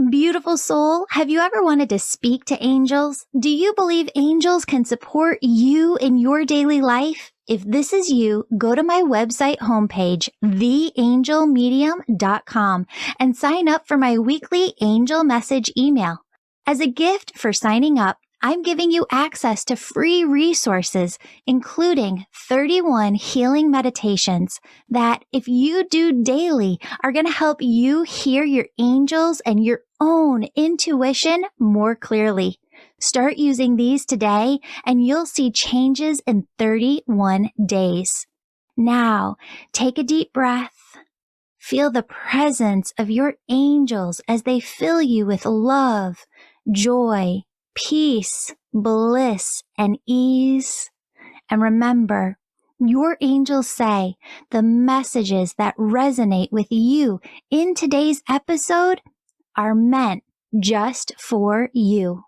Beautiful soul, have you ever wanted to speak to angels? Do you believe angels can support you in your daily life? If this is you, go to my website homepage, theangelmedium.com, and sign up for my weekly angel message email. As a gift for signing up, I'm giving you access to free resources, including 31 healing meditations that, if you do daily, are going to help you hear your angels and your own intuition more clearly. Start using these today and you'll see changes in 31 days. Now, take a deep breath. Feel the presence of your angels as they fill you with love, joy, peace, bliss, and ease. And remember, your angels say the messages that resonate with you in today's episode are meant just for you.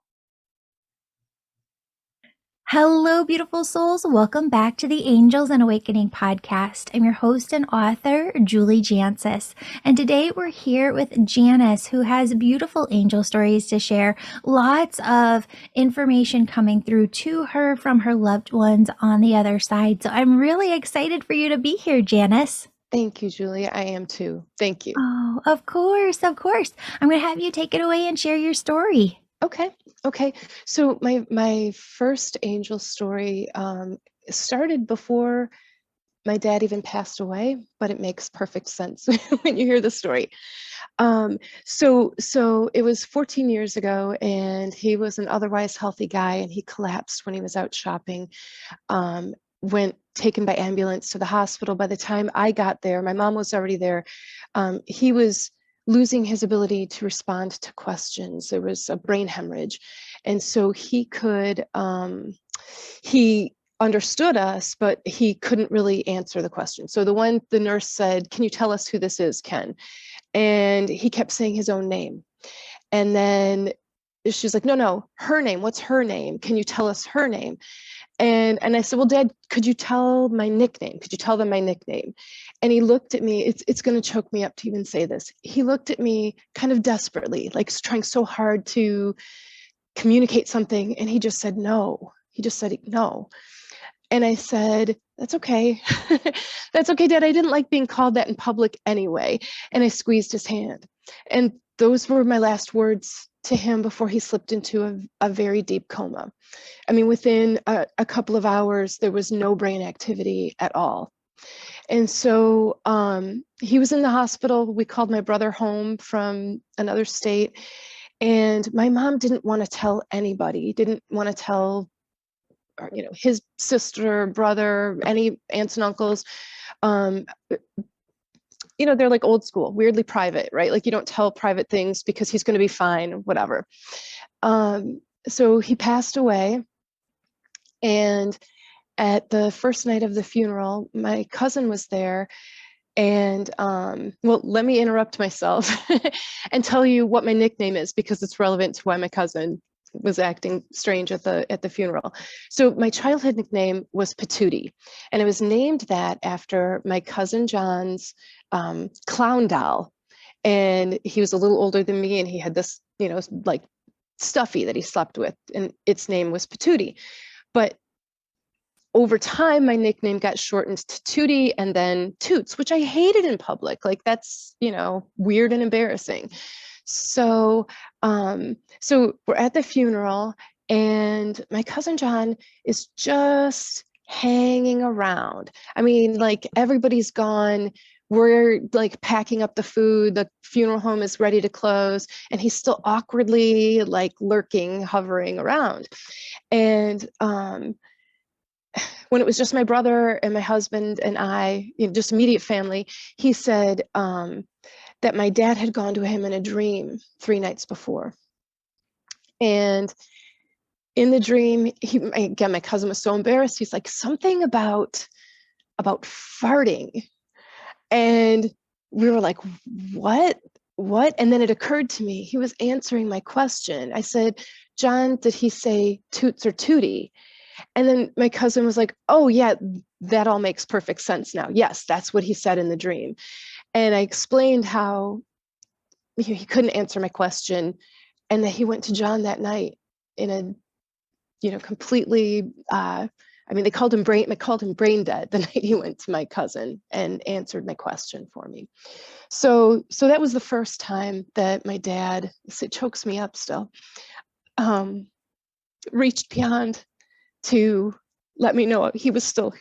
Hello, beautiful souls. Welcome back to the Angels and Awakening podcast. I'm your host and author, Julie Jancius. And today we're here with Janice, who has beautiful angel stories to share. Lots of information coming through to her from her loved ones on the other side. So I'm really excited for you to be here, Janice. Thank you, Julie. I am too. Thank you. Oh, of course, of course. I'm going to have you take it away and share your story. Okay. So my first angel story started before my dad even passed away, but it makes perfect sense when you hear the story. So it was 14 years ago, and he was an otherwise healthy guy, and he collapsed when he was out shopping. Went taken by ambulance to the hospital. By the time I got there, my mom was already there. He was losing his ability to respond to questions. There was a brain hemorrhage. And so he understood us, but he couldn't really answer the question. So the nurse said, "Can you tell us who this is, Ken?" And he kept saying his own name. And then she's like, no, her name. What's her name? Can you tell us her name? And I said, "Well, Dad, could you tell my nickname? Could you tell them my nickname?" And he looked at me. It's going to choke me up to even say this. He looked at me kind of desperately, like trying so hard to communicate something. And he just said, no. He just said, no. And I said, "That's okay." "That's okay, Dad. I didn't like being called that in public anyway." And I squeezed his hand. And those were my last words to him before he slipped into a very deep coma. I mean, within a couple of hours, there was no brain activity at all. And so he was in the hospital. We called my brother home from another state. And my mom didn't want to tell anybody, didn't want to tell his sister, brother, any aunts and uncles. They're like old school, weirdly private, right? Like you don't tell private things because he's going to be fine, whatever. So he passed away. And at the first night of the funeral, my cousin was there. And let me interrupt myself and tell you what my nickname is, because it's relevant to why my cousin was acting strange at the funeral. So my childhood nickname was Patootie, and it was named that after my cousin John's clown doll. And he was a little older than me, and he had this, like stuffy that he slept with, and its name was Patootie. But over time, my nickname got shortened to Tootie and then Toots, which I hated in public. Like that's, weird and embarrassing. So we're at the funeral, and my cousin John is just hanging around. I mean, like everybody's gone. We're like packing up the food. The funeral home is ready to close, and he's still awkwardly like lurking, hovering around. And when it was just my brother and my husband and I, just immediate family, he said that my dad had gone to him in a dream 3 nights before. And in the dream, my cousin was so embarrassed. He's like, something about farting. And we were like, what? And then it occurred to me, he was answering my question. I said, "John, did he say Toots or Tootie?" And then my cousin was like, "Oh yeah, that all makes perfect sense now. Yes, that's what he said in the dream." And I explained how he couldn't answer my question, and that he went to John that night in a, completely, they called him brain dead the night he went to my cousin and answered my question for me. So that was the first time that my dad, it chokes me up still, reached beyond to let me know he was still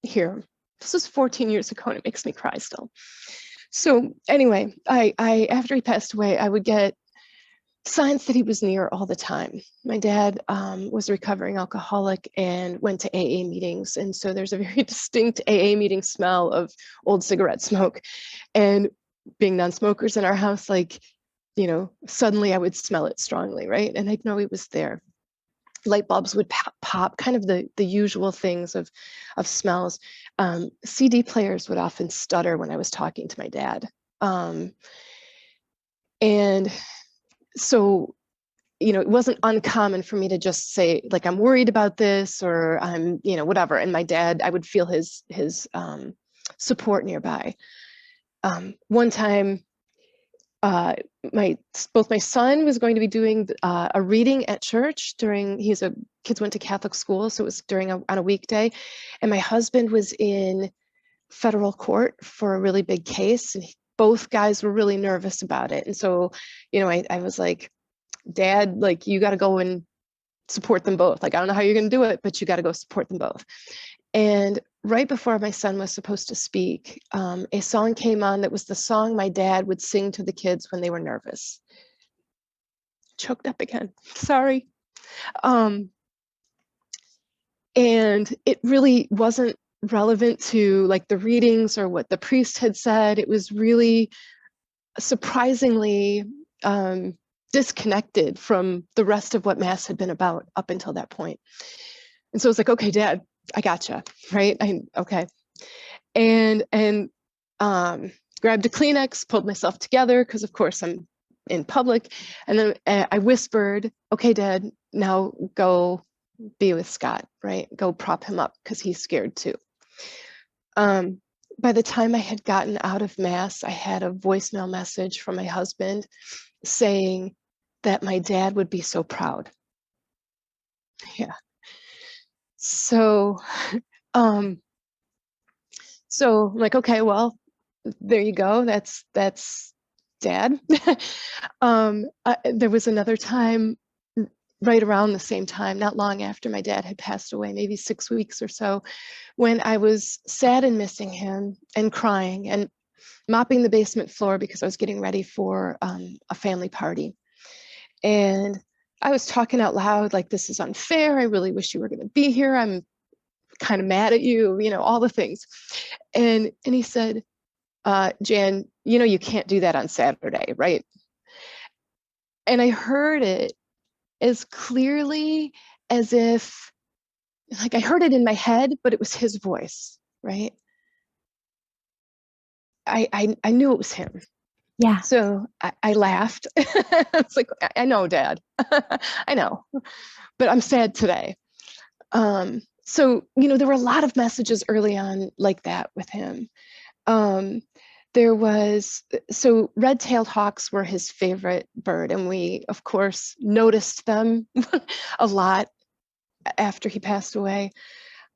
here. This was 14 years ago, and it makes me cry still. So anyway, I after he passed away, I would get signs that he was near all the time. My dad was a recovering alcoholic and went to AA meetings. And so there's a very distinct AA meeting smell of old cigarette smoke. And being non-smokers in our house, suddenly I would smell it strongly, right? And I'd know he was there. Light bulbs would pop, kind of the usual things of smells. CD players would often stutter when I was talking to my dad. And so, it wasn't uncommon for me to just say, like, I'm worried about this, or I'm, whatever. And my dad, I would feel his support nearby. One time, both my son was going to be doing a reading at church kids went to Catholic school, so it was on a weekday, and my husband was in federal court for a really big case, and both guys were really nervous about it. And so, I was like, Dad, like, you got to go and support them both. Like, I don't know how you're going to do it, but you got to go support them both. And right before my son was supposed to speak, a song came on that was the song my dad would sing to the kids when they were nervous. Choked up again, sorry. And it really wasn't relevant to like the readings or what the priest had said. It was really surprisingly disconnected from the rest of what Mass had been about up until that point. And so it's like, okay, Dad, I gotcha, right? Okay. And grabbed a Kleenex, pulled myself together, because of course I'm in public. And then I whispered, okay, Dad, now go be with Scott, right? Go prop him up, because he's scared too. By the time I had gotten out of Mass, I had a voicemail message from my husband saying that my dad would be so proud. Yeah. So, so I'm like, okay, well, there you go. That's Dad. There was another time right around the same time, not long after my dad had passed away, maybe 6 weeks or so, when I was sad and missing him and crying and mopping the basement floor because I was getting ready for a family party. And I was talking out loud, like, this is unfair. I really wish you were going to be here. I'm kind of mad at you, all the things. And he said, Jan, you can't do that on Saturday, right? And I heard it as clearly as if, like, I heard it in my head, but it was his voice, right? I knew it was him. Yeah. So I laughed. It's like, I know, Dad. I know, but I'm sad today. So, there were a lot of messages early on like that with him. So red-tailed hawks were his favorite bird, and we, of course, noticed them a lot after he passed away.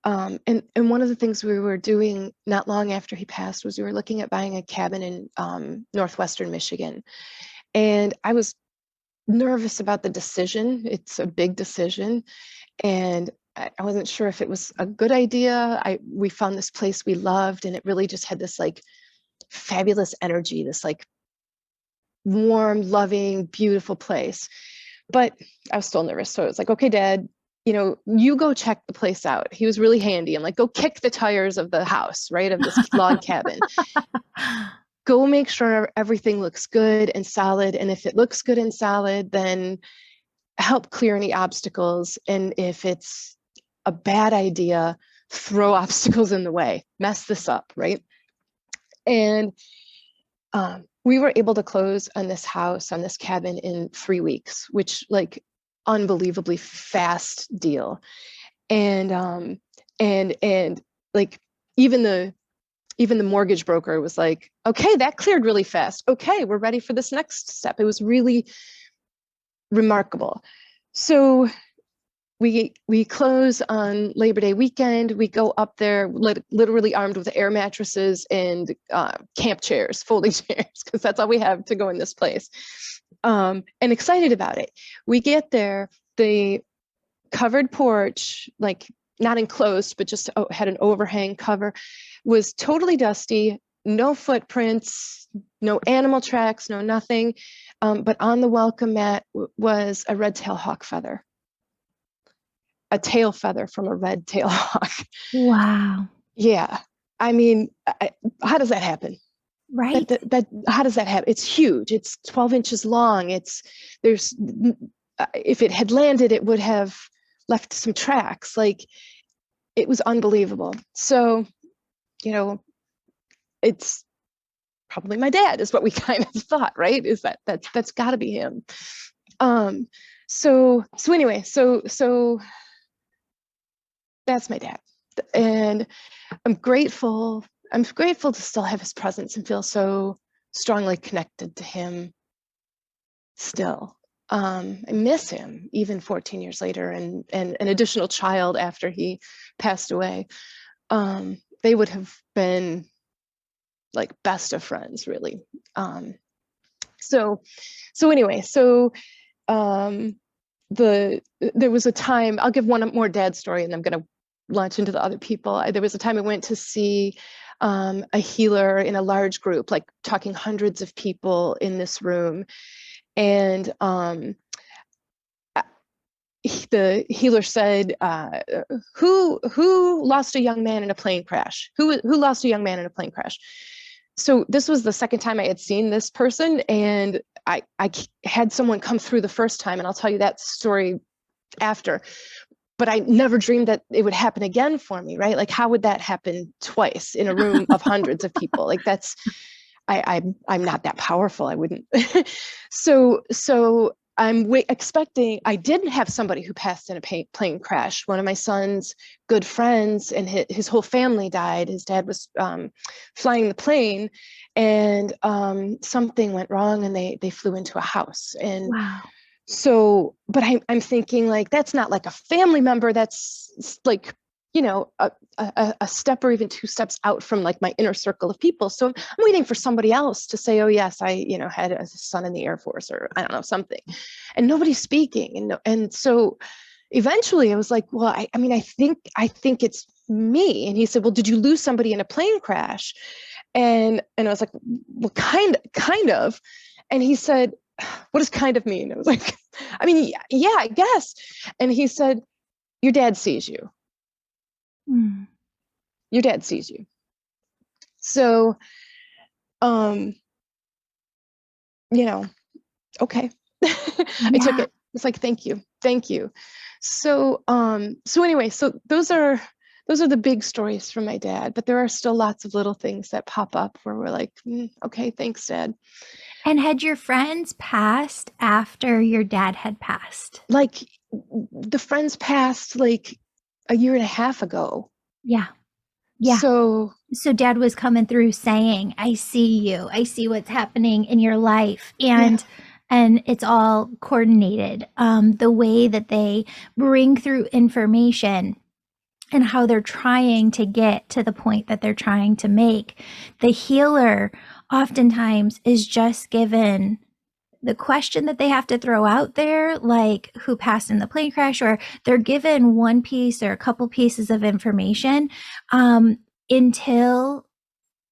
And one of the things we were doing not long after he passed was we were looking at buying a cabin in northwestern Michigan. And I was nervous about the decision. It's a big decision. And I wasn't sure if it was a good idea. We found this place we loved, and it really just had this like fabulous energy, this like warm, loving, beautiful place. But I was still nervous. So it was like, okay, Dad, you go check the place out. He was really handy. I'm like, go kick the tires of the house, right? Of this log cabin. Go make sure everything looks good and solid. And if it looks good and solid, then help clear any obstacles. And if it's a bad idea, throw obstacles in the way, mess this up, right? And we were able to close on this house, on this cabin in 3 weeks, which like unbelievably fast deal. And like even the mortgage broker was like, Okay, that cleared really fast. Okay, we're ready for this next step. It was really remarkable. So we close on Labor Day weekend. We go up there literally armed with air mattresses and camp chairs, folding chairs, because that's all we have to go in this place. And excited about it. We get there, the covered porch, like not enclosed, but just had an overhang cover, was totally dusty, no footprints, no animal tracks, no nothing. But on the welcome mat was a red-tailed hawk feather. A tail feather from a red-tailed hawk. Wow. Yeah. I mean, how does that happen? Right. How does that happen? It's huge. It's 12 inches long. There's, if it had landed, it would have left some tracks. Like, it was unbelievable. So, you know, it's probably my dad is what we kind of thought, right? Is that's got to be him. So anyway, so that's my dad, and I'm grateful to still have his presence and feel so strongly connected to him still. I miss him even 14 years later, and an additional child after he passed away. They would have been like best of friends, really. So anyway, there was a time, I'll give one more dad story and I'm going to launch into the other people. There was a time I went to see a healer in a large group, like talking hundreds of people in this room. And the healer said, who lost a young man in a plane crash? Who lost a young man in a plane crash? So this was the second time I had seen this person, and I had someone come through the first time, and I'll tell you that story after. But I never dreamed that it would happen again for me, right? Like, how would that happen twice in a room of hundreds of people? Like, that's, I'm not that powerful. I wouldn't. So I'm expecting, I did have somebody who passed in a plane crash. One of my son's good friends, and his whole family died. His dad was flying the plane, and something went wrong, and they flew into a house. And wow. So, but I'm thinking, like, that's not like a family member. That's like, you know, a step or even two steps out from like my inner circle of people. So I'm waiting for somebody else to say, oh yes, I, you know, had a son in the Air Force, or I don't know, something, and nobody's speaking. And so eventually I was like, well, I mean, I think it's me. And he said, well, did you lose somebody in a plane crash? And I was like, well, kind of. And he said, what does kind of mean? I was like, I mean, yeah, I guess. And he said, your dad sees you. Your dad sees you. So, you know, okay. I took it. It's like, thank you. So, anyway, so those are the big stories from my dad, but there are still lots of little things that pop up where we're like, okay, thanks, Dad. And had your friends passed after your dad had passed? Like, the friends passed like a year and a half ago. Yeah. So dad was coming through saying, I see you. I see what's happening in your life. And it's all coordinated. The way that they bring through information and how they're trying to get to the point that they're trying to make. The healer oftentimes is just given the question that they have to throw out there, like who passed in the plane crash, or they're given one piece or a couple pieces of information until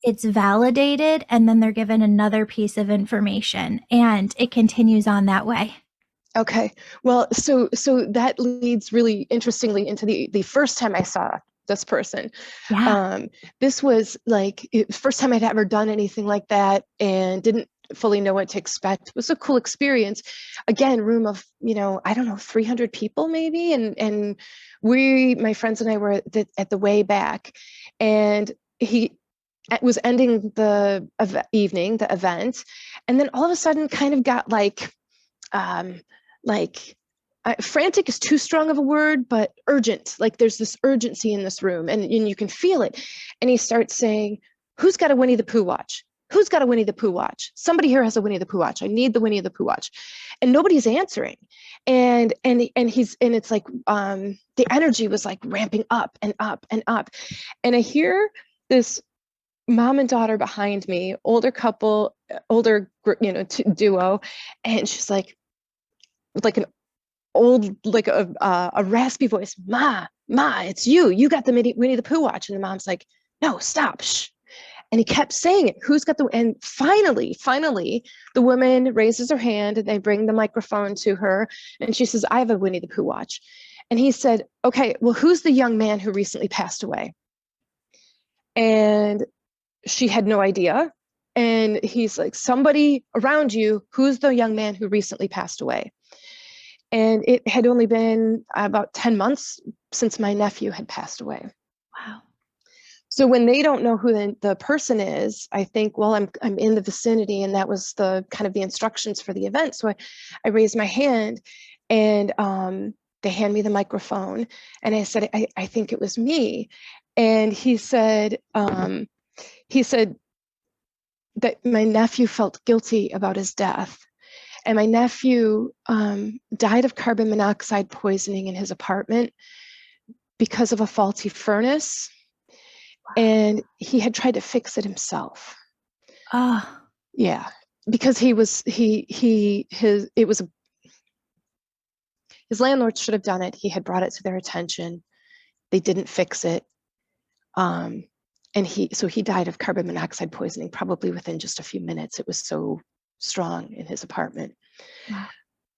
it's validated, and then they're given another piece of information, and it continues on that way. Okay. Well, so that leads really interestingly into the first time I saw this person. This was like first time I'd ever done anything like that, and didn't fully know what to expect. It was a cool experience. Again, room of, I don't know, 300 people maybe. And my friends and I were at the way back, and he was ending the event. And then all of a sudden kind of got frantic is too strong of a word, but urgent. Like there's this urgency in this room, and you can feel it. And he starts saying, who's got a Winnie the Pooh watch? who's got a Winnie the Pooh watch? Somebody here has a Winnie the Pooh watch. I need the Winnie the Pooh watch. And nobody's answering. And it's like the energy was like ramping up and up and up. And I hear this mom and daughter behind me, older couple, older duo, and she's like an old, like a raspy voice, Ma, it's you got the Winnie the Pooh watch. And the mom's like, no, stop, shh. And he kept saying it. Who's got the, and finally, the woman raises her hand and they bring the microphone to her. And she says, I have a Winnie the Pooh watch. And he said, okay, well, who's the young man who recently passed away? And she had no idea. And he's like, somebody around you, who's the young man who recently passed away? And it had only been about 10 months since my nephew had passed away. Wow. So when they don't know who the person is, I think, well, I'm in the vicinity, and that was the kind of the instructions for the event. So I raised my hand, and they hand me the microphone, and I said, I think it was me. And he said that my nephew felt guilty about his death. And my nephew died of carbon monoxide poisoning in his apartment because of a faulty furnace. And he had tried to fix it himself. Yeah, because his landlord should have done it. He had brought it to their attention. They didn't fix it. And he died of carbon monoxide poisoning probably within just a few minutes. It was so strong in his apartment.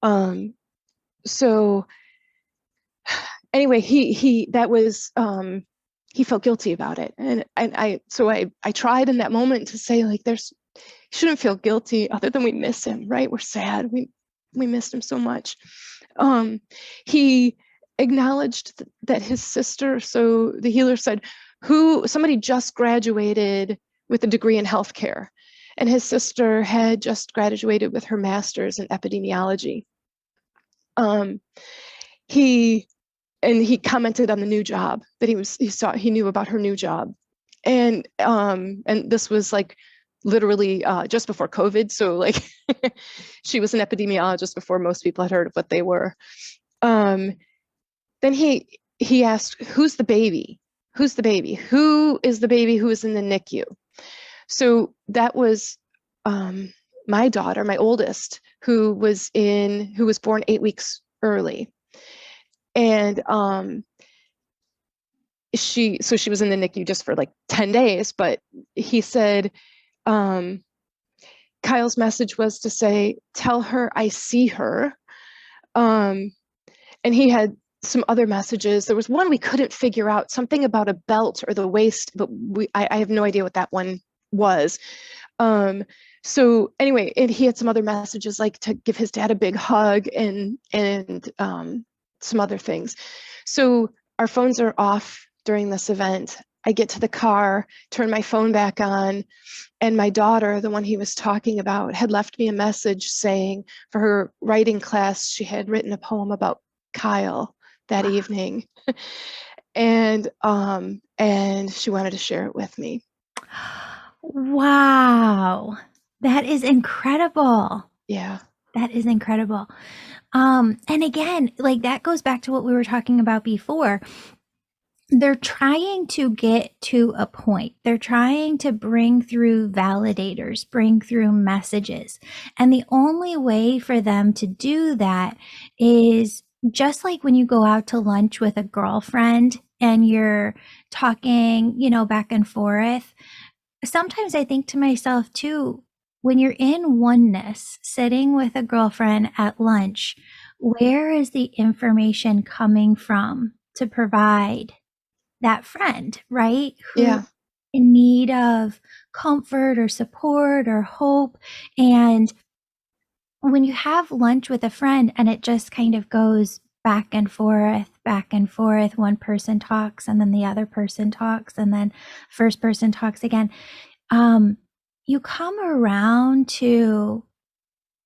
Wow. So anyway, he felt guilty about it. And I tried in that moment to say, like, you shouldn't feel guilty, other than we miss him, right? We're sad. We missed him so much. He acknowledged that his sister, so the healer said, somebody just graduated with a degree in healthcare, and his sister had just graduated with her master's in epidemiology. He commented on the new job that he knew about her new job. And this was like literally just before COVID. So like she was an epidemiologist before most people had heard of what they were. Then he asked, who's the baby? Who's the baby? Who is the baby who is in the NICU? So that was my daughter, my oldest, who was born 8 weeks early. And she was in the NICU just for like 10 days, but he said, Kyle's message was to say, tell her I see her. And he had some other messages. There was one we couldn't figure out, something about a belt or the waist, but I have no idea what that one was. So anyway, and he had some other messages, like to give his dad a big hug and some other things. So our phones are off during this event. I get to the car, turn my phone back on, and my daughter, the one he was talking about, had left me a message saying for her writing class, she had written a poem about Kyle that evening. And she wanted to share it with me. Wow. That is incredible. Yeah. That is incredible. And again, like that goes back to what we were talking about before. They're trying to get to a point. They're trying to bring through validators, bring through messages. And the only way for them to do that is just like when you go out to lunch with a girlfriend and you're talking, back and forth. Sometimes I think to myself too, when you're in oneness, sitting with a girlfriend at lunch, where is the information coming from to provide that friend, right? Yeah. In need of comfort or support or hope. And when you have lunch with a friend and it just kind of goes back and forth, one person talks and then the other person talks and then first person talks again, you come around to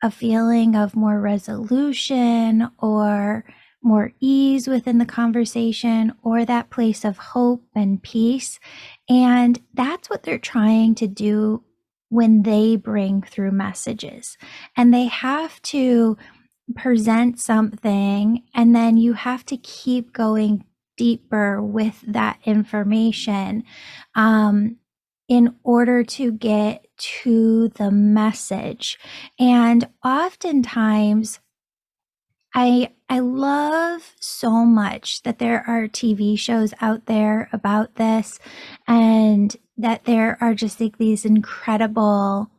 a feeling of more resolution or more ease within the conversation, or that place of hope and peace. And that's what they're trying to do when they bring through messages, and they have to present something, and then you have to keep going deeper with that information in order to get to the message. And oftentimes, I love so much that there are TV shows out there about this, and that there are just like these incredible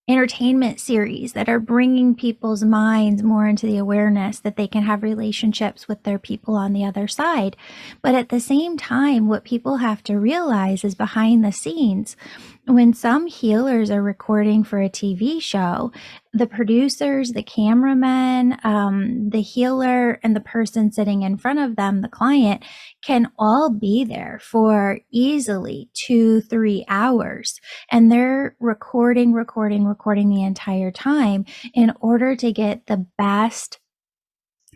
entertainment series that are bringing people's minds more into the awareness that they can have relationships with their people on the other side. But at the same time, what people have to realize is behind the scenes, when some healers are recording for a TV show, the producers, the cameraman, the healer, and the person sitting in front of them, the client, can all be there for easily 2-3 hours. And they're recording the entire time in order to get the best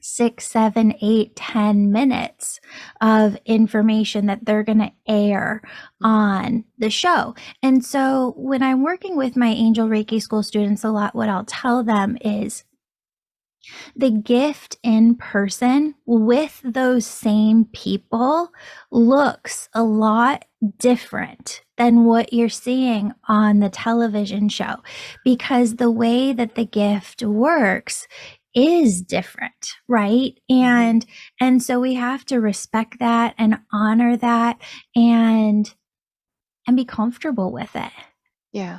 6, 7, 8, 10 minutes of information that they're going to air on the show. And so when I'm working with my Angel Reiki School students a lot, what I'll tell them is the gift in person with those same people looks a lot different than what you're seeing on the television show, because the way that the gift works is different, right? And so we have to respect that and honor that, and be comfortable with it. Yeah,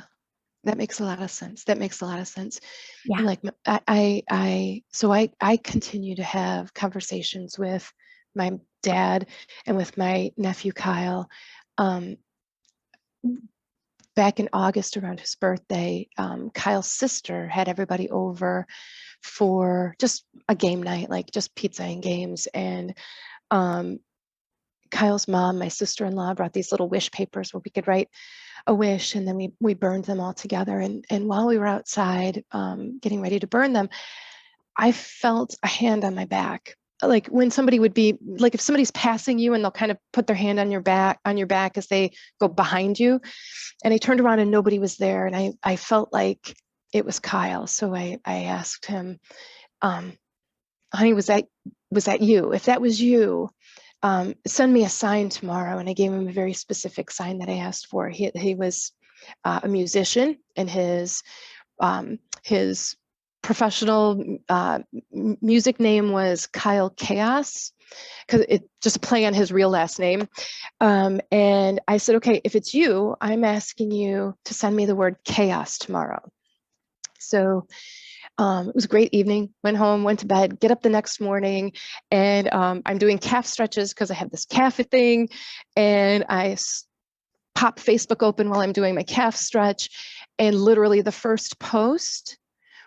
that makes a lot of sense. That makes a lot of sense. Yeah. And like I continue to have conversations with my dad and with my nephew Kyle. Back in August around his birthday, Kyle's sister had everybody over for just a game night, like just pizza and games. And Kyle's mom, my sister-in-law, brought these little wish papers where we could write a wish, and then we burned them all together. And while we were outside getting ready to burn them, I felt a hand on my back. Like when somebody would be like, if somebody's passing you and they'll kind of put their hand on your back as they go behind you. And I turned around and nobody was there. And I felt like it was Kyle. So I asked him, honey, was that you? If that was you, send me a sign tomorrow. And I gave him a very specific sign that I asked for. He was a musician, and his professional music name was Kyle Chaos, because it just a play on his real last name. And I said, okay, if it's you, I'm asking you to send me the word chaos tomorrow. So it was a great evening, went home, went to bed, get up the next morning, and I'm doing calf stretches because I have this calf thing, and I pop Facebook open while I'm doing my calf stretch, and literally the first post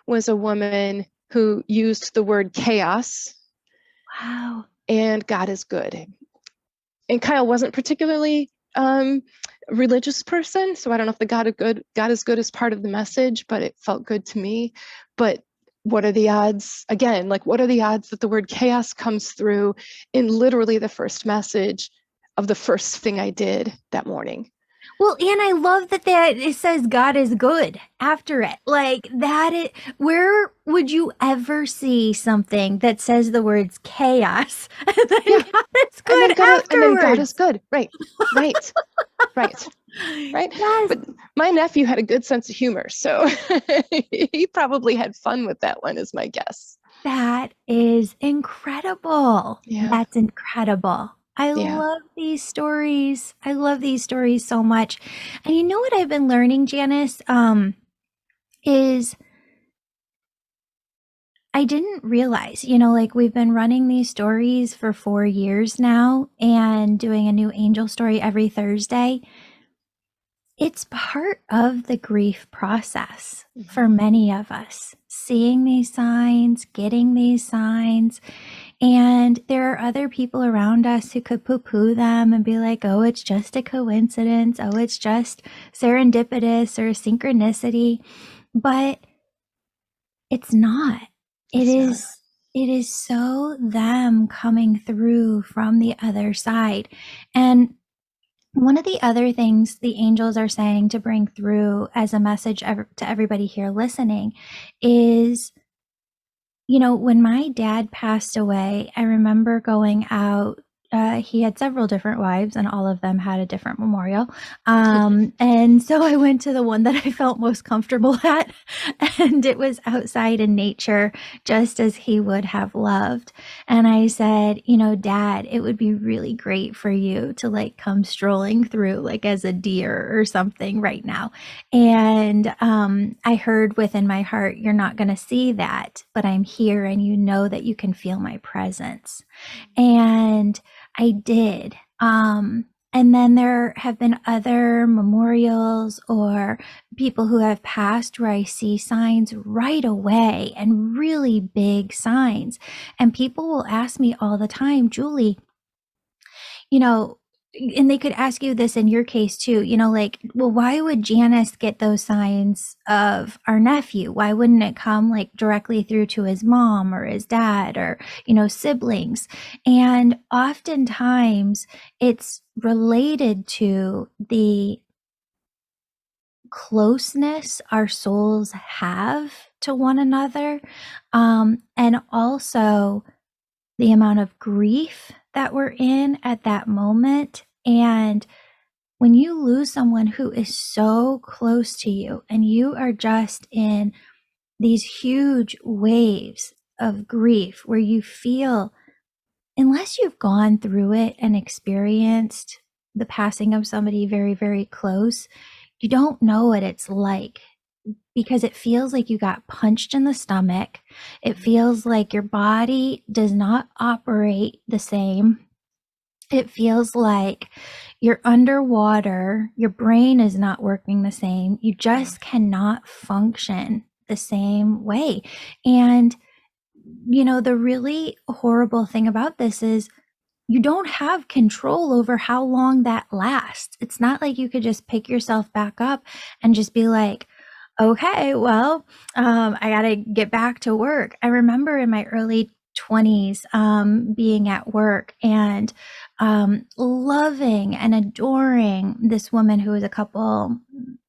was a woman who used the word chaos. Wow. And God is good. And Kyle wasn't particularly religious person, so I don't know if the God is good is part of the message, but it felt good to me. But what are the odds, again, like what are the odds that the word chaos comes through in literally the first message of the first thing I did that morning? Well, and I love that it says God is good after it. Like that, where would you ever see something that says the words chaos and then Yeah. God is And good then God is afterwards? good. Right. Right. Yes, But my nephew had a good sense of humor, so he probably had fun with that one, is my guess. that is incredible. Yeah. That's incredible. I Yeah. love these stories. I love these stories so much. And you know what I've been learning, Janice, is I didn't realize, like we've been running these stories for 4 years now and doing a new angel story every Thursday. It's part of the grief process for many of us, seeing these signs, getting these signs. And there are other people around us who could poo-poo them and be like, oh, it's just a coincidence. Oh, it's just serendipitous or synchronicity. But it's not. It's It is so them coming through from the other side. And One of the other things the angels are saying to bring through as a message to everybody here listening is, when my dad passed away, I remember going out. He had several different wives, and all of them had a different memorial. And so I went to the one that I felt most comfortable at, and it was outside in nature, just as he would have loved. And I said, Dad, it would be really great for you to like come strolling through, like as a deer or something right now. And I heard within my heart, you're not going to see that, but I'm here and you know that you can feel my presence. And I did. And then there have been other memorials or people who have passed where I see signs right away and really big signs. And people will ask me all the time, Julie, you know, and they could ask you this in your case too, like, well, why would Janice get those signs of our nephew? Why wouldn't it come like directly through to his mom or his dad or, siblings? And oftentimes it's related to the closeness our souls have to one another. And also the amount of grief that we're in at that moment. And when you lose someone who is so close to you and you are just in these huge waves of grief where you feel, unless you've gone through it and experienced the passing of somebody very, very close, you don't know what it's like, because it feels like you got punched in the stomach. It feels like your body does not operate the same. It feels like you're underwater. Your brain is not working the same. You just cannot function the same way. And, the really horrible thing about this is you don't have control over how long that lasts. It's not like you could just pick yourself back up and just be like, okay, well, I got to get back to work. I remember in my early 20s being at work and loving and adoring this woman who was a couple,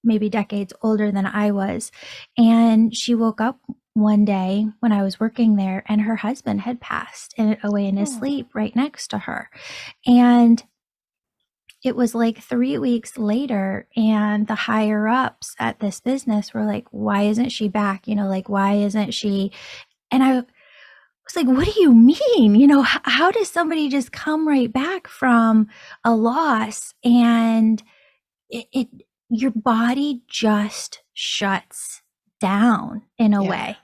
maybe decades older than I was. And she woke up one day when I was working there and her husband had passed away in his sleep right next to her. And it was like 3 weeks later, and the higher ups at this business were like, why isn't she back? Like, why isn't she? And I was like, what do you mean? How does somebody just come right back from a loss and your body just shuts down in a way?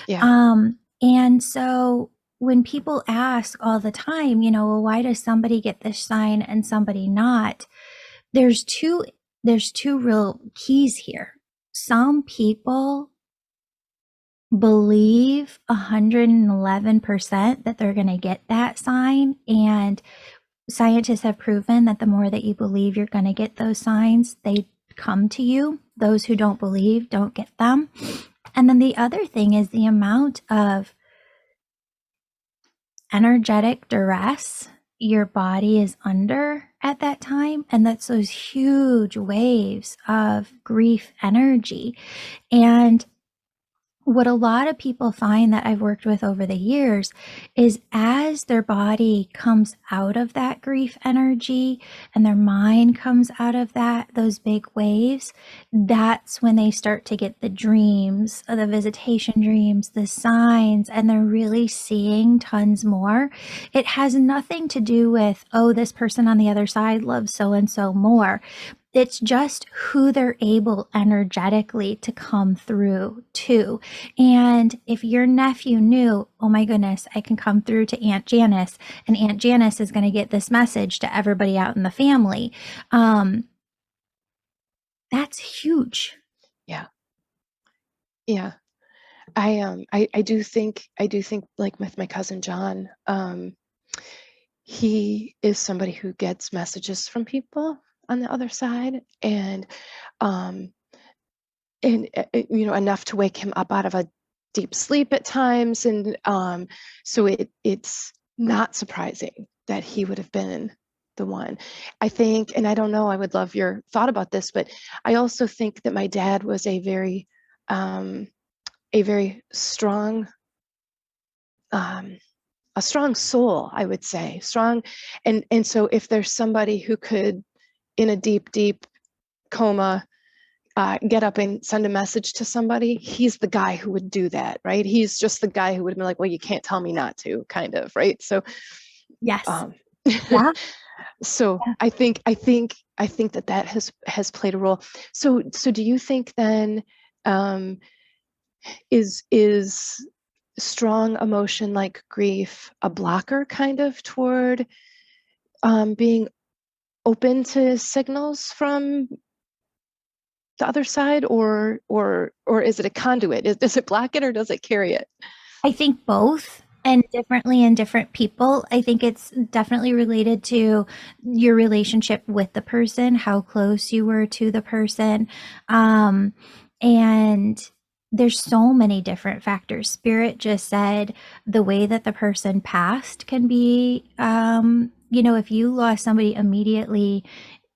Yeah. And so when people ask all the time, well, why does somebody get this sign and somebody not? There's two real keys here. Some people believe 111% that they're going to get that sign, and scientists have proven that the more that you believe you're going to get those signs, they come to you. Those who don't believe don't get them. And then the other thing is the amount of energetic duress your body is under at that time. And that's those huge waves of grief energy. And what a lot of people find that I've worked with over the years is as their body comes out of that grief energy and their mind comes out of those big waves, that's when they start to get the dreams, the visitation dreams, the signs, and they're really seeing tons more. It has nothing to do with, oh, this person on the other side loves so-and-so more. It's just who they're able energetically to come through to. And if your nephew knew, oh my goodness, I can come through to Aunt Janice, and Aunt Janice is going to get this message to everybody out in the family, that's huge. Yeah. I do think like with my cousin John, he is somebody who gets messages from people on the other side, and enough to wake him up out of a deep sleep at times, and so it's not surprising that he would have been the one. I think, and I don't know, I would love your thought about this, but I also think that my dad was a very strong, um, a strong soul, I would say, strong. And so if there's somebody who could, in a deep, deep coma, get up and send a message to somebody, he's the guy who would do that, right? He's just the guy who would have been like, well, you can't tell me not to, kind of, right? So, Yes. um, Yeah. so Yeah. I think that has played a role. So do you think then, um, is strong emotion like grief a blocker kind of toward being open to signals from the other side, or is it a conduit? Does it block it or does it carry it? I think both and differently in different people. I think it's definitely related to your relationship with the person, how close you were to the person. And there's so many different factors. Spirit just said the way that the person passed can be, if you lost somebody immediately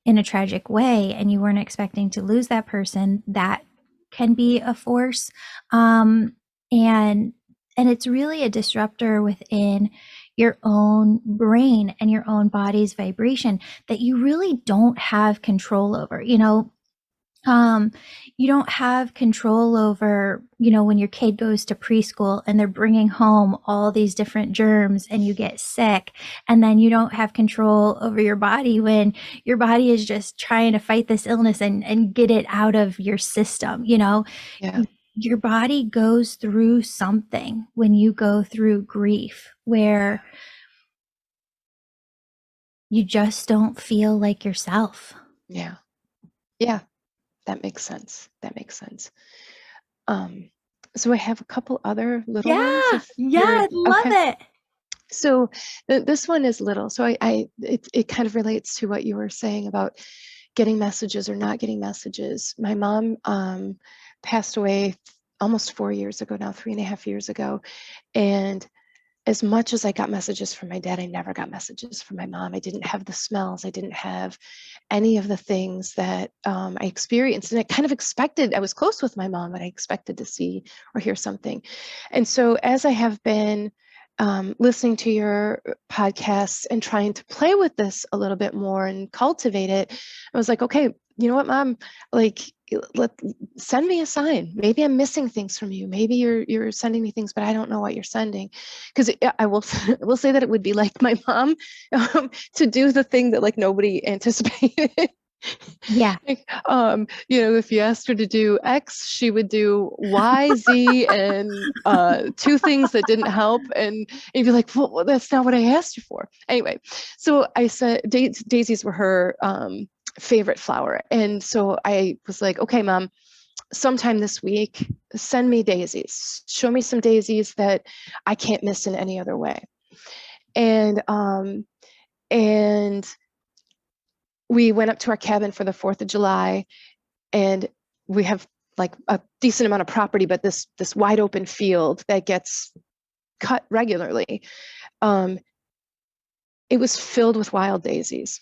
in a tragic way and you weren't expecting to lose that person, that can be a force. And and it's really a disruptor within your own brain and your own body's vibration that you really don't have control over. Um, you don't have control over, when your kid goes to preschool and they're bringing home all these different germs and you get sick. And then you don't have control over your body when your body is just trying to fight this illness and get it out of your system. Yeah, Your body goes through something when you go through grief where you just don't feel like yourself. yeah, yeah. That makes sense. That makes sense. Um, so I have a couple other little ones. Yeah. If Yeah. you're I love okay. it. So this one is little. So it kind of relates to what you were saying about getting messages or not getting messages. My mom passed away almost 4 years ago now, 3.5 years ago, and as much as I got messages from my dad, I never got messages from my mom. I didn't have the smells. I didn't have any of the things that I experienced. And I kind of expected, I was close with my mom, but I expected to see or hear something. And so as I have been listening to your podcasts and trying to play with this a little bit more and cultivate it, I was like, okay, you know what, Mom? Like, let send me a sign. Maybe I'm missing things from you. Maybe you're sending me things, but I don't know what you're sending. Because I will I will say that it would be like my mom, to do the thing that like nobody anticipated. Yeah. Like, if you asked her to do X, she would do Y, Z, and two things that didn't help. And you'd be like, well, that's not what I asked you for. Anyway, so I said daisies were her favorite flower. And so I was like, okay, Mom, sometime this week, send me daisies. Show me some daisies that I can't miss in any other way. And we went up to our cabin for the 4th of July, and we have like a decent amount of property, but this wide open field that gets cut regularly. It was filled with wild daisies.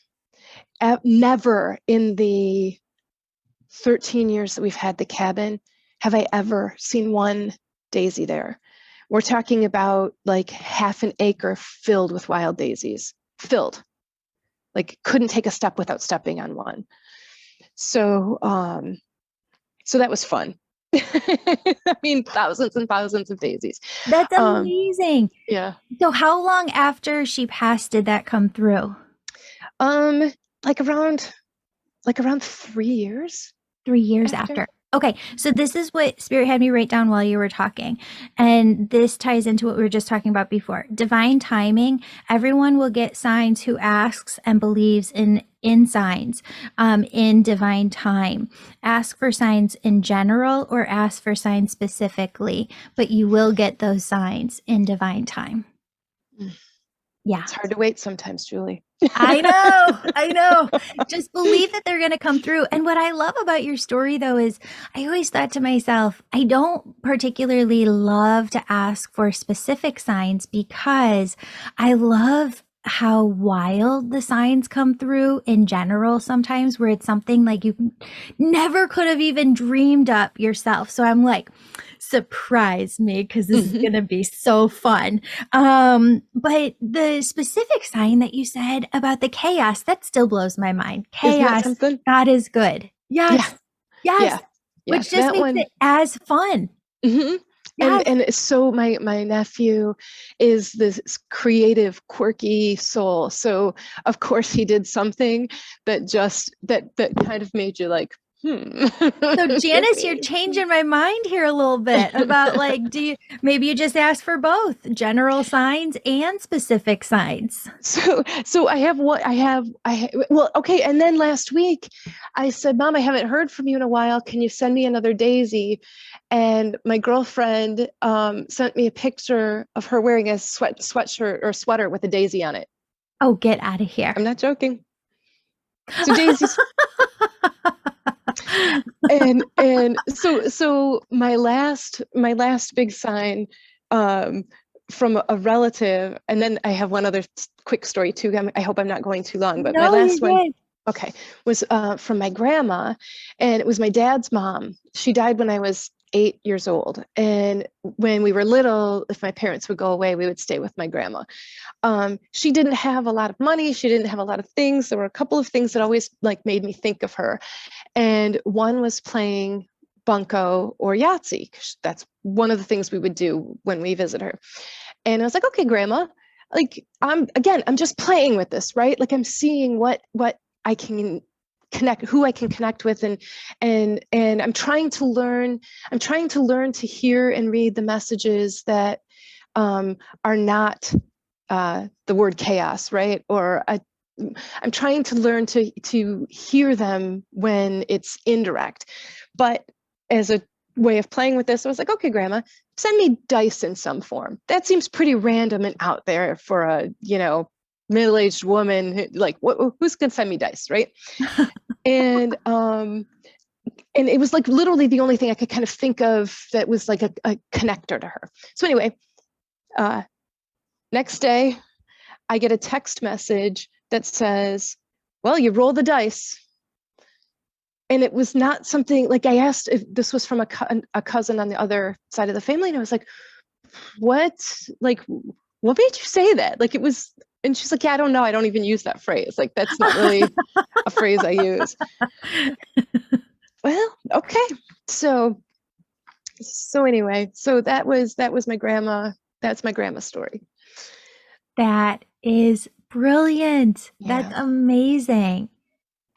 Never in the 13 years that we've had the cabin have I ever seen one daisy there. We're talking about like half an acre filled with wild daisies, filled. Like couldn't take a step without stepping on one. So so that was fun. I mean, thousands and thousands of daisies. That's Um, amazing. yeah. So how long after she passed did that come through? Um, like around 3 years 3 years after. after. Okay, so this is what Spirit had me write down while you were talking. And this ties into what we were just talking about before. Divine timing. Everyone will get signs who asks and believes in signs in divine time. Ask for signs in general or ask for signs specifically, but you will get those signs in divine time. Yeah. It's hard to wait sometimes, Julie. I know. I know. Just believe that they're going to come through. And what I love about your story, though, is I always thought to myself, I don't particularly love to ask for specific signs because I love how wild the signs come through in general sometimes, where it's something like you never could have even dreamed up yourself. So I'm like, surprise me, because this is Mhm. going to be so fun. But the specific sign that you said about the chaos, that still blows my mind. Isn't that Chaos, something? God is good. Yeah, Yes. Yes. yeah, yeah. Which just That makes one. it as fun. Mhm. Yes. And so my nephew is this creative, quirky soul. So of course he did something that just that kind of made you like, So Janice, you're changing my mind here a little bit about like, maybe you just ask for both general signs and specific signs. So well, okay. And then last week I said, Mom, I haven't heard from you in a while. Can you send me another daisy? And my girlfriend sent me a picture of her wearing a sweatshirt or sweater with a daisy on it. Oh, get out of here. I'm not joking. So daisies. And so my last big sign um, from a relative, and then I have one other quick story too. I hope I'm not going too long, but my No, you're last one, good. okay, was from my grandma, and it was my dad's mom. She died when I was 8 years old, and when we were little, if my parents would go away, we would stay with my grandma. She didn't have a lot of money. She didn't have a lot of things. There were a couple of things that always like made me think of her. And one was playing bunco or Yahtzee. That's one of the things we would do when we visit her. And I was like, okay, grandma, like I'm just playing with this, right? Like I'm seeing what I can connect, who I can connect with, and I'm trying to learn to hear and read the messages that are not the word chaos, right? Or I'm trying to learn to hear them when it's indirect. But as a way of playing with this, I was like, okay, grandma, send me dice in some form. That seems pretty random and out there for a, middle-aged woman. Like, who's gonna send me dice, right? And and it was like literally the only thing I could kind of think of that was like a connector to her. So anyway, uh, next day, I get a text message that says, well, you roll the dice. And it was not something like I asked if this was from a cousin on the other side of the family. And I was like, what? Like, what made you say that? Like, it was, and she's like, yeah, I don't know. I don't even use that phrase. Like, that's not really a phrase I use. Well, okay. So anyway, so that was my grandma. That's my grandma's story. That is brilliant. That's Yeah. amazing.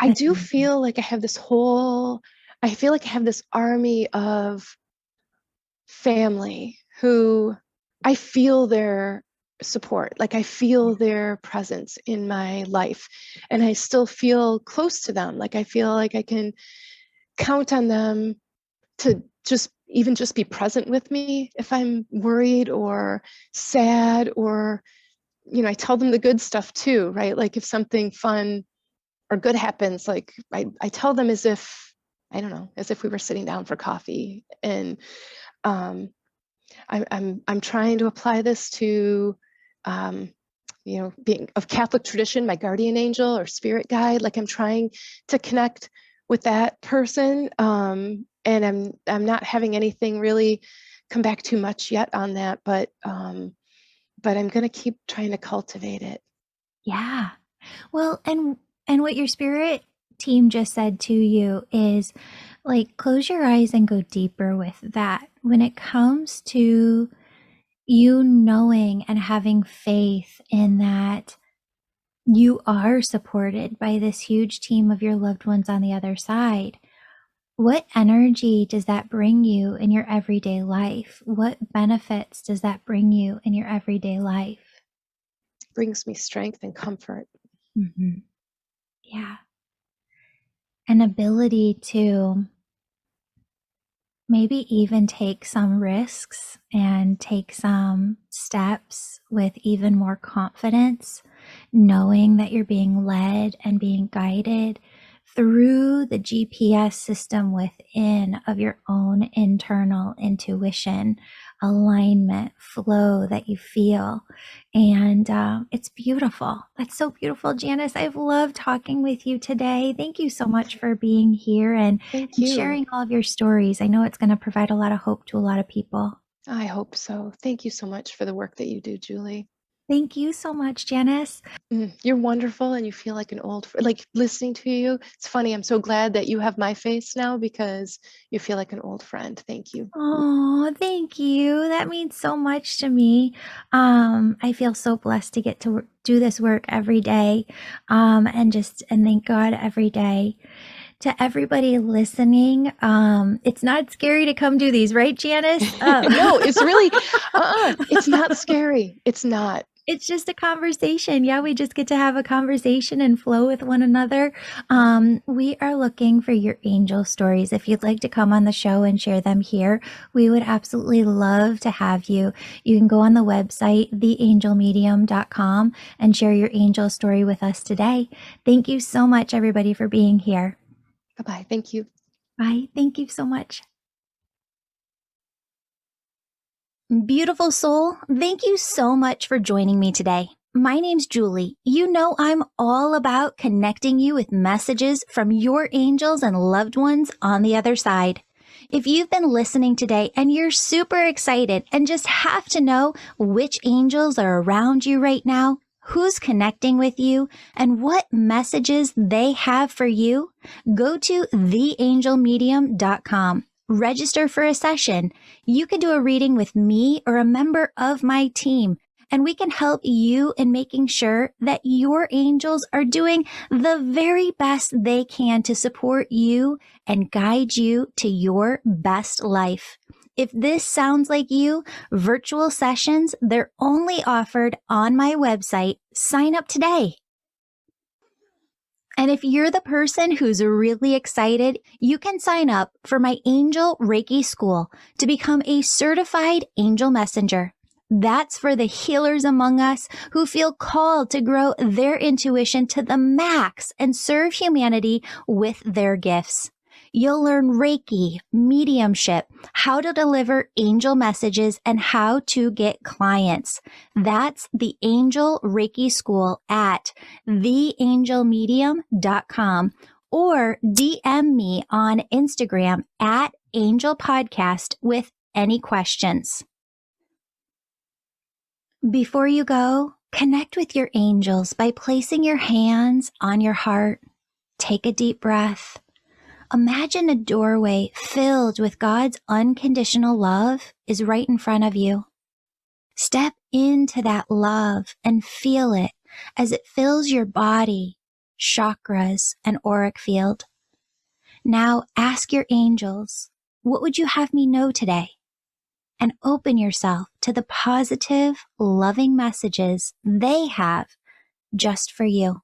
I That's do amazing. feel like I feel like I have this army of family who I feel their support, like I feel their presence in my life, and I still feel close to them. Like I feel like I can count on them to just be present with me if I'm worried or sad, or I tell them the good stuff too, right? Like if something fun or good happens, like I tell them as if, I don't know, as if we were sitting down for coffee. And um, I'm trying to apply this to being of Catholic tradition, my guardian angel or spirit guide. Like I'm trying to connect with that person, and I'm not having anything really come back too much yet on that, but I'm going to keep trying to cultivate it. Yeah. Well, and what your spirit team just said to you is like close your eyes and go deeper with that. When it comes to you knowing and having faith in that you are supported by this huge team of your loved ones on the other side, what energy does that bring you in your everyday life? What benefits does that bring you in your everyday life? Brings me strength and comfort. Mm-hmm. Yeah. An ability to maybe even take some risks and take some steps with even more confidence, knowing that you're being led and being guided through the GPS system within of your own internal intuition, alignment, flow that you feel. And it's beautiful. That's so beautiful, Janice. I've loved talking with you today. Thank you so much for being here and Thank you. sharing all of your stories. I know it's going to provide a lot of hope to a lot of people. I hope so. Thank you so much for the work that you do, Julie. Thank you so much, Janice. You're wonderful, and you feel like an old friend. Like listening to you, it's funny. I'm so glad that you have my face now because you feel like an old friend. Thank you. Oh, thank you. That means so much to me. I feel so blessed to get to do this work every day, and thank God every day. To everybody listening, it's not scary to come do these, right, Janice? No, it's really, it's not scary. It's not. It's just a conversation. Yeah, we just get to have a conversation and flow with one another. We are looking for your angel stories. If you'd like to come on the show and share them here, we would absolutely love to have you. You can go on the website, theangelmedium.com, and share your angel story with us today. Thank you so much, everybody, for being here. Bye-bye. Thank you. Bye. Thank you so much. Beautiful soul, thank you so much for joining me today. My name's Julie. You know I'm all about connecting you with messages from your angels and loved ones on the other side. If you've been listening today and you're super excited and just have to know which angels are around you right now, who's connecting with you, and what messages they have for you, go to theangelmedium.com. Register for a session. You can do a reading with me or a member of my team, and we can help you in making sure that your angels are doing the very best they can to support you and guide you to your best life. If this sounds like you, virtual sessions, they're only offered on my website. Sign up today. And if you're the person who's really excited, you can sign up for my Angel Reiki School to become a certified angel messenger. That's for the healers among us who feel called to grow their intuition to the max and serve humanity with their gifts. You'll learn Reiki, mediumship, how to deliver angel messages, and how to get clients. That's the Angel Reiki School at theangelmedium.com or DM me on Instagram at Angel Podcast with any questions. Before you go, connect with your angels by placing your hands on your heart. Take a deep breath. Imagine a doorway filled with God's unconditional love is right in front of you. Step into that love and feel it as it fills your body, chakras, and auric field. Now ask your angels, what would you have me know today? And open yourself to the positive, loving messages they have just for you.